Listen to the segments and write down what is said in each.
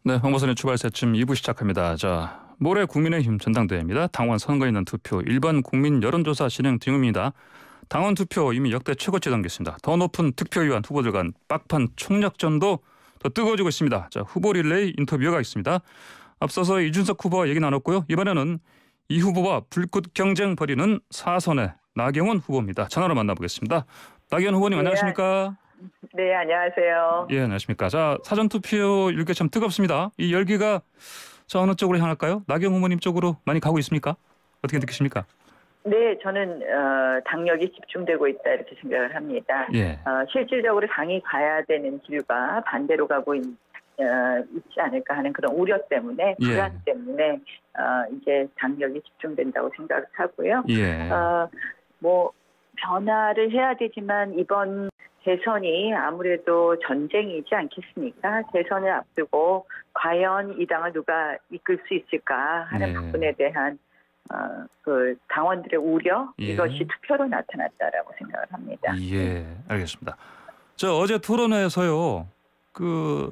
네, 황보선의 추발 새침 2부 시작합니다. 자, 모레 국민의힘 전당대회입니다. 당원 선거 있는 투표, 일반 국민 여론조사 진행 중입니다. 당원 투표 이미 역대 최고치 당겼습니다. 더 높은 득표위원 후보들 간 막판 총력전도 더 뜨거워지고 있습니다. 자, 후보 릴레이 인터뷰가 있습니다. 앞서서 이준석 후보와 얘기 나눴고요. 이번에는 이 후보와 불꽃 경쟁 벌이는 사선의 나경원 후보입니다. 전화로 만나보겠습니다. 나경원 후보님 안녕하십니까? 네, 안녕하세요. 예, 안녕하십니까. 자, 사전투표 열기 참 뜨겁습니다. 이 열기가 자, 어느 쪽으로 향할까요? 나경원 후보님 쪽으로 많이 가고 있습니까? 어떻게 느끼십니까? 네, 저는 당력이 집중되고 있다 이렇게 생각을 합니다. 예. 실질적으로 당이 가야 되는 길과 반대로 가고 있지 않을까 하는 그런 우려 때문에, 예. 불안 때문에 이제 당력이 집중된다고 생각을 하고요. 예. 뭐 변화를 해야 되지만 이번 대선이 아무래도 전쟁이지 않겠습니까? 대선을 앞두고 과연 이 당을 누가 이끌 수 있을까 하는 예. 부분에 대한 그 당원들의 우려, 예. 이것이 투표로 나타났다라고 생각을 합니다. 예, 알겠습니다. 저 어제 토론회에서요.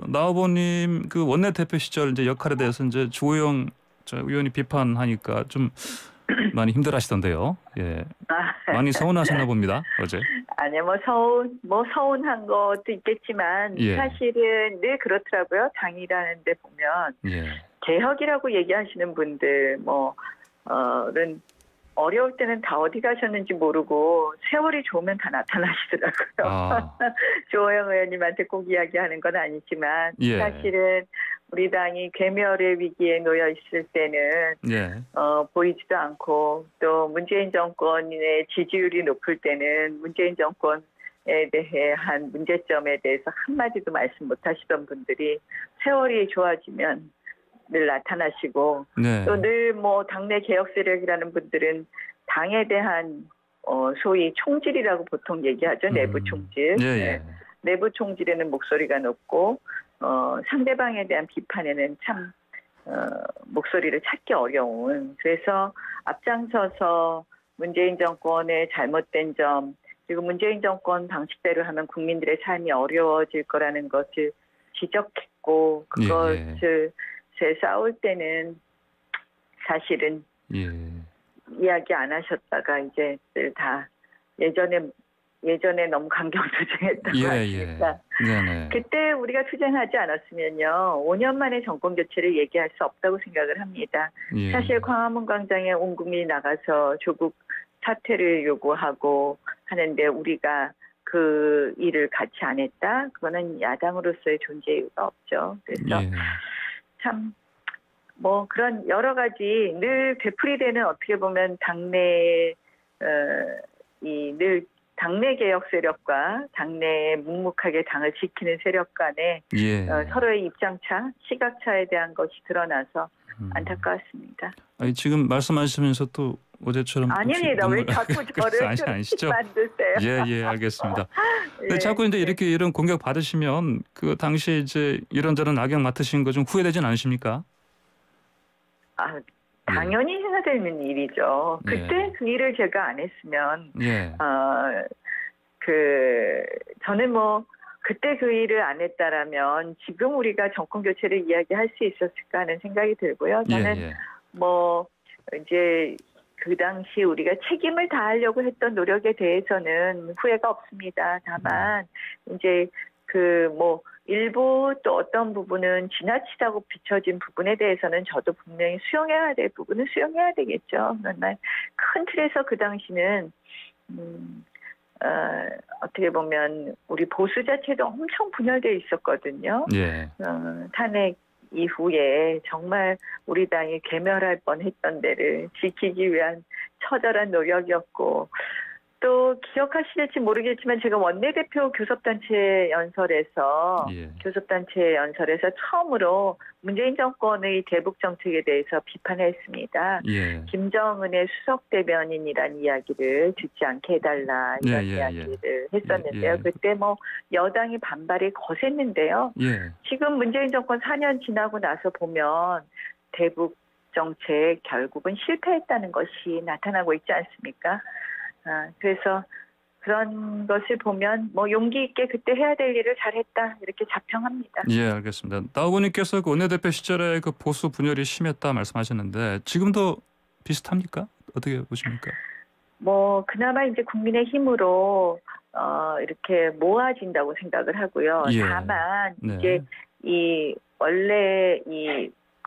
나 후보님 그 원내대표 시절 이제 역할에 대해서 이제 주호영 의원이 비판하니까 좀 많이 힘들어하시던데요. 예. 많이 서운하셨나 봅니다. 어제. 아니 서운한 것도 있겠지만 예. 사실은 늘 그렇더라고요. 당이라는 데 보면 예. 개혁이라고 얘기하시는 분들 는 어려울 때는 다 어디 가셨는지 모르고 세월이 좋으면 다 나타나시더라고요. 아. 조호영 의원님한테 꼭 이야기하는 건 아니지만 예. 사실은 우리 당이 괴멸의 위기에 놓여 있을 때는 예. 보이지도 않고 또 문재인 정권의 지지율이 높을 때는 문재인 정권에 대한 문제점에 대해서 한마디도 말씀 못 하시던 분들이 세월이 좋아지면 늘 나타나시고 네. 또 늘 당내 개혁 세력이라는 분들은 당에 대한 소위 총질이라고 보통 얘기하죠. 내부 총질. 예, 예. 네. 내부 총질에는 목소리가 높고 상대방에 대한 비판에는 참 목소리를 찾기 어려운, 그래서 앞장서서 문재인 정권의 잘못된 점, 그리고 문재인 정권 방식대로 하면 국민들의 삶이 어려워질 거라는 것을 지적했고 그것을 싸울 때는 사실은 예. 이야기 안 하셨다가 이제 늘 다 예전에 너무 강경투쟁했다고 하시니까 네네. 그때 우리가 투쟁하지 않았으면요 5년 만에 정권 교체를 얘기할 수 없다고 생각을 합니다. 예. 사실 광화문 광장에 온 국민이 나가서 조국 사퇴를 요구하고 하는데 우리가 그 일을 같이 안 했다? 그거는 야당으로서의 존재 이유가 없죠. 그래서 참 그런 여러 가지 늘 되풀이되는, 어떻게 보면 당내 늘 당내 개혁 세력과 당내 묵묵하게 당을 지키는 세력 간의 서로의 입장차, 시각차에 대한 것이 드러나서 안타까웠습니다. 아니, 지금 말씀하시면서 또 어제처럼 아닙니다. 왜 자꾸 저를 아니시죠? 만드세요? 예, 알겠습니다. 근데 예, 자꾸 이제 이런 공격 받으시면 그 당시에 이제 이런저런 악영 맡으신 거 좀 후회되진 않으십니까? 당연히 해야 되는 일이죠. 그때 그 일을 제가 안 했으면 저는 그때 그 일을 안 했다라면 지금 우리가 정권 교체를 이야기할 수 있었을까 하는 생각이 들고요. 저는 이제 그 당시 우리가 책임을 다하려고 했던 노력에 대해서는 후회가 없습니다. 다만 이제 일부 또 어떤 부분은 지나치다고 비춰진 부분에 대해서는 저도 분명히 수용해야 될 부분은 수용해야 되겠죠. 그러나 큰 틀에서 그 당시는 어떻게 보면 우리 보수 자체도 엄청 분열되어 있었거든요. 탄핵 이후에 정말 우리 당이 괴멸할 뻔했던 데를 지키기 위한 처절한 노력이었고, 또 기억하실지 모르겠지만 제가 원내대표 교섭단체 연설에서 처음으로 문재인 정권의 대북 정책에 대해서 비판했습니다. 김정은의 수석 대변인이라는 이야기를 듣지 않게 해달라 이런 이야기를 했었는데요. 그때 여당이 반발이 거셌는데요. 지금 문재인 정권 4년 지나고 나서 보면 대북 정책 결국은 실패했다는 것이 나타나고 있지 않습니까? 그래서 그런 것을 보면 뭐 용기 있게 그때 해야 될 일을 잘했다 이렇게 자평합니다. 예, 알겠습니다. 나 후보님께서 그 원내대표 시절에 그 보수 분열이 심했다 말씀하셨는데 지금도 비슷합니까? 어떻게 보십니까? 뭐 그나마 이제 국민의힘으로 이렇게 모아진다고 생각을 하고요. 예. 다만 네. 이제 이 원래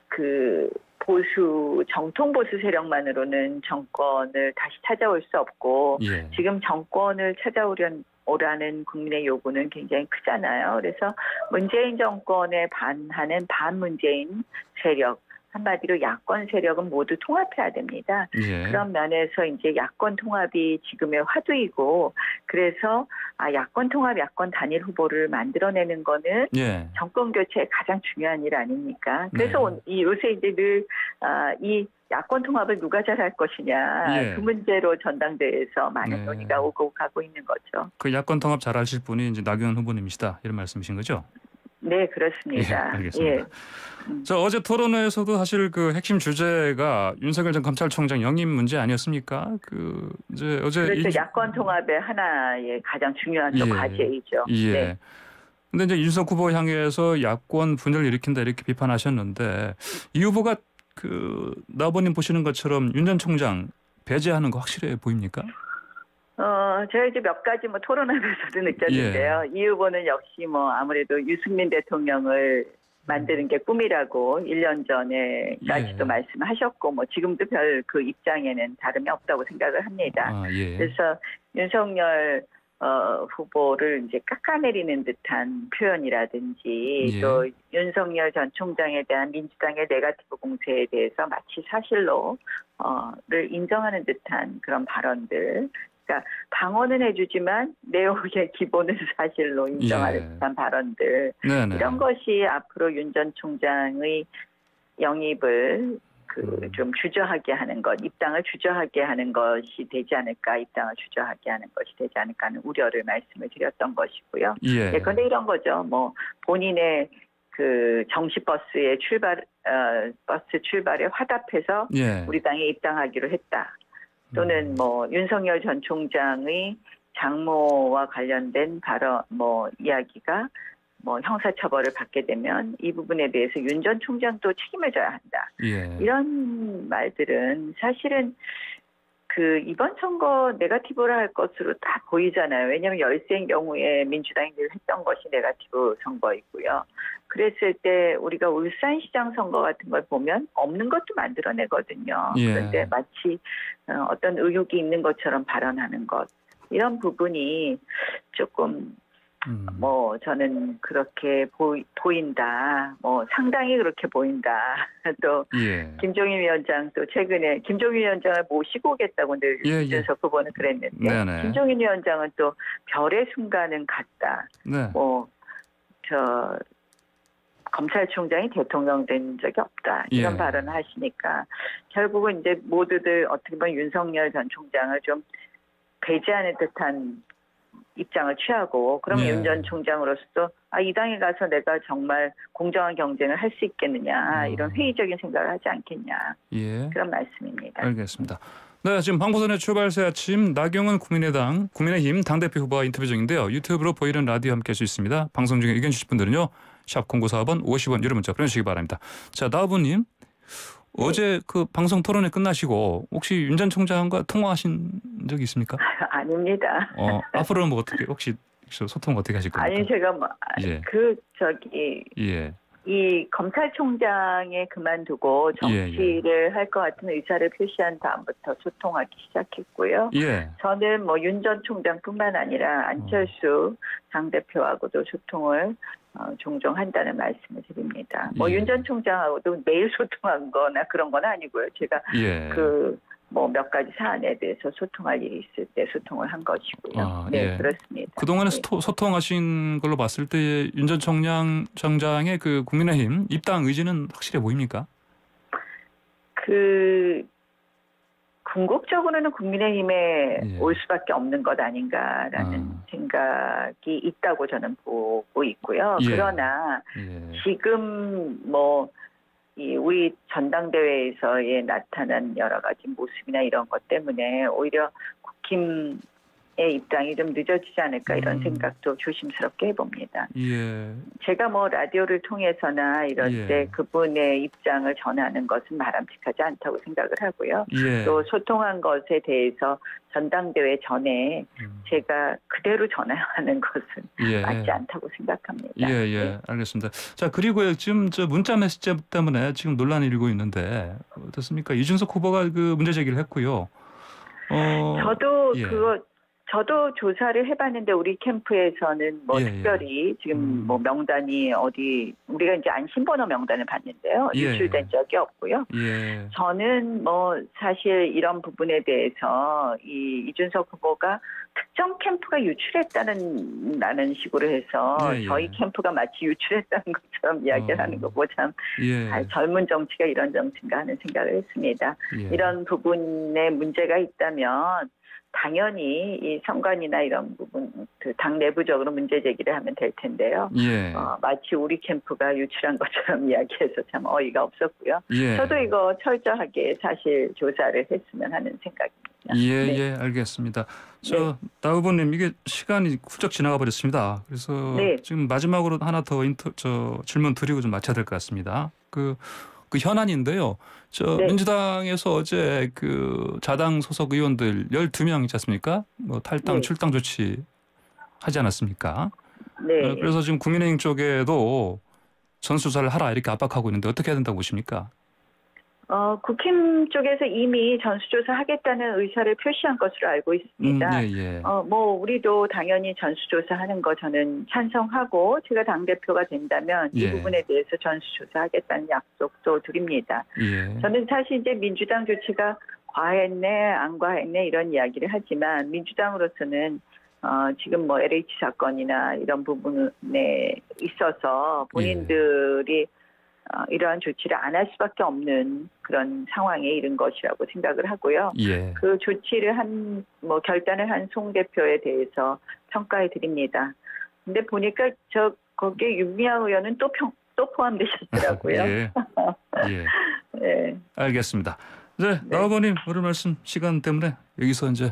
그 정통 보수 세력만으로는 정권을 다시 찾아올 수 없고 예. 지금 정권을 찾아오라는 국민의 요구는 굉장히 크잖아요. 그래서 문재인 정권에 반하는 반문재인 세력, 한마디로 야권 세력은 모두 통합해야 됩니다. 예. 그런 면에서 이제 야권 통합이 지금의 화두이고, 그래서 야권 통합, 야권 단일 후보를 만들어내는 거는 예. 정권 교체의 가장 중요한 일 아닙니까? 그래서 네. 요새 이제 늘 이 야권 통합을 누가 잘할 것이냐, 예. 그 문제로 전당대회에서 많은 네. 논의가 오고 가고 있는 거죠. 그 야권 통합 잘하실 분이 이제 나경원 후보님이시다 이런 말씀이신 거죠? 네, 그렇습니다. 예, 알겠습니다. 예. 자, 어제 토론회에서도 사실 그 핵심 주제가 윤석열 전 검찰총장 영입 문제 아니었습니까? 그 이제 어제 그렇죠. 야권 통합의 하나의 가장 중요한 또 과제이죠. 예. 네. 근데 이제 윤석 후보 향해서 야권 분열을 일으킨다 이렇게 비판하셨는데 이 후보가 그 나 후보님 보시는 것처럼 윤 전 총장 배제하는 거 확실해 보입니까? 제가 이제 몇 가지 뭐 토론하면서도 느꼈는데요. 예. 이 후보는 역시 뭐 아무래도 유승민 대통령을 만드는 게 꿈이라고 1년 전에까지도 예. 말씀하셨고, 뭐 지금도 별 그 입장에는 다름이 없다고 생각을 합니다. 예. 그래서 윤석열 후보를 이제 깎아내리는 듯한 표현이라든지 예. 또 윤석열 전 총장에 대한 민주당의 네거티브 공세에 대해서 마치 사실로를 인정하는 듯한 그런 발언들. 그러니까 방어는 해주지만 내용의 기본은 사실로 인정하는 듯한 발언들. 네네. 이런 것이 앞으로 윤 전 총장의 영입을 좀 주저하게 하는 것, 입당을 주저하게 하는 것이 되지 않을까, 입당을 주저하게 하는 것이 되지 않을까 하는 우려를 말씀을 드렸던 것이고요. 예. 그런데 이런 거죠. 뭐 본인의 그 정시버스의 버스 출발에 화답해서 예. 우리 당에 입당하기로 했다. 또는 뭐 윤석열 전 총장의 장모와 관련된 이야기가 뭐 형사처벌을 받게 되면 이 부분에 대해서 윤 전 총장도 책임을 져야 한다. 예. 이런 말들은 사실은 그 이번 선거 네거티브를 할 것으로 다 보이잖아요. 왜냐하면 열세인 경우에 민주당이 늘 했던 것이 네거티브 선거이고요. 그랬을 때 우리가 울산시장 선거 같은 걸 보면 없는 것도 만들어내거든요. 예. 그런데 마치 어떤 의혹이 있는 것처럼 발언하는 것. 이런 부분이 조금 뭐 저는 그렇게 보인다. 뭐 상당히 그렇게 보인다. 또 예. 김종인 위원장 또 최근에 김종인 위원장을 모시고 오겠다고 늘 윤석 후보는 그랬는데 네네. 김종인 위원장은 또 별의 순간은 같다. 네. 뭐 검찰총장이 대통령 된 적이 없다. 이런 예. 발언을 하시니까 결국은 이제 모두들 어떻게 보면 윤석열 전 총장을 좀 배제하는 듯한 입장을 취하고 그러면 윤 전 총장으로서 이 당에 가서 내가 정말 공정한 경쟁을 할 수 있겠느냐 이런 회의적인 생각을 하지 않겠냐 그런 말씀입니다. 알겠습니다. 네, 지금 방포선의 출발새 아침 나경원 국민의힘 당대표 후보와 인터뷰 중인데요. 유튜브로 보이는 라디오 함께할 수 있습니다. 방송 중에 의견 주실 분들은요. 샵 0944번 50원 유료 문자 보내주시기 바랍니다. 자, 나 후보님. 어제 그 방송 토론회 끝나시고 혹시 윤 전 총장과 통화하신 적이 있습니까? 아닙니다. 앞으로는 뭐 어떻게 혹시 소통 어떻게 하실 겁니까? 아니 제가 이 검찰총장에 그만두고 정치를 할 것 같은 의사를 표시한 다음부터 소통하기 시작했고요. 저는 뭐 윤 전 총장뿐만 아니라 안철수 당대표하고도 소통을 종종 한다는 말씀을 드립니다. 뭐 윤 전 총장하고도 매일 소통한 거나 그런 건 아니고요. 제가 뭐 몇 가지 사안에 대해서 소통할 일이 있을 때 소통을 한 것이고요. 그렇습니다. 그동안에 소통하신 걸로 봤을 때 윤 전 총장의 그 국민의힘 입당 의지는 확실해 보입니까? 궁극적으로는 국민의힘에 올 수밖에 없는 것 아닌가라는 생각이 있다고 저는 보고 있고요. 그러나 지금 우리 전당대회에서의 나타난 여러 가지 모습이나 이런 것 때문에 오히려 국힘 입장이 좀 늦어지지 않을까 이런 생각도 조심스럽게 해봅니다. 예. 제가 뭐 라디오를 통해서나 이런 예. 때 그분의 입장을 전하는 것은 바람직하지 않다고 생각을 하고요. 예. 또 소통한 것에 대해서 전당대회 전에 제가 그대로 전화하는 것은 맞지 않다고 생각합니다. 예, 알겠습니다. 자, 그리고요, 지금 저 문자 메시지 때문에 지금 논란이 일고 있는데 어떻습니까? 이준석 후보가 그 문제 제기를 했고요. 저도 조사를 해봤는데 우리 캠프에서는 뭐 특별히 지금 뭐 명단이 어디 우리가 이제 안심번호 명단을 봤는데요. 유출된 적이 없고요. 저는 뭐 사실 이런 부분에 대해서 이준석 후보가 특정 캠프가 유출했다는 식으로 해서 저희 캠프가 마치 유출했다는 것처럼 이야기를 하는 거 보고 참 젊은 정치가 이런 정치인가 하는 생각을 했습니다. 이런 부분에 문제가 있다면 당연히 이 선관위나 이런 부분 당 내부적으로 문제 제기를 하면 될 텐데요. 마치 우리 캠프가 유출한 것처럼 이야기해서 참 어이가 없었고요. 저도 이거 철저하게 사실 조사를 했으면 하는 생각입니다. 알겠습니다. 나 후보님 이게 시간이 훌쩍 지나가 버렸습니다. 그래서 지금 마지막으로 하나 더 질문 드리고 좀 마쳐야 될 것 같습니다. 그 현안인데요. 민주당에서 어제 그 자당 소속 의원들 12명 있지 않습니까? 뭐 탈당, 출당 조치 하지 않았습니까? 그래서 지금 국민의힘 쪽에도 전수조사를 하라 이렇게 압박하고 있는데 어떻게 해야 된다고 보십니까? 국힘 쪽에서 이미 전수조사 하겠다는 의사를 표시한 것으로 알고 있습니다. 뭐 우리도 당연히 전수조사 하는 거 저는 찬성하고 제가 당대표가 된다면 이 부분에 대해서 전수조사 하겠다는 약속도 드립니다. 저는 사실 이제 민주당 조치가 과했네 안 과했네 이런 이야기를 하지만 민주당으로서는 지금 뭐 LH 사건이나 이런 부분에 있어서 본인들이 이러한 조치를 안 할 수밖에 없는 그런 상황에 이른 것이라고 생각을 하고요. 그 조치를 결단을 한 송 대표에 대해서 평가해 드립니다. 근데 보니까 거기에 윤미향 의원은 또 포함되셨더라고요. 알겠습니다. 나 후보님 오늘 말씀 시간 때문에 여기서까지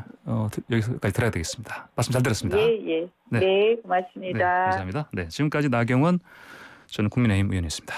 들어야 되겠습니다. 말씀 잘 들었습니다. 네, 고맙습니다. 감사합니다. 지금까지 나경원 전 국민의힘 의원이었습니다.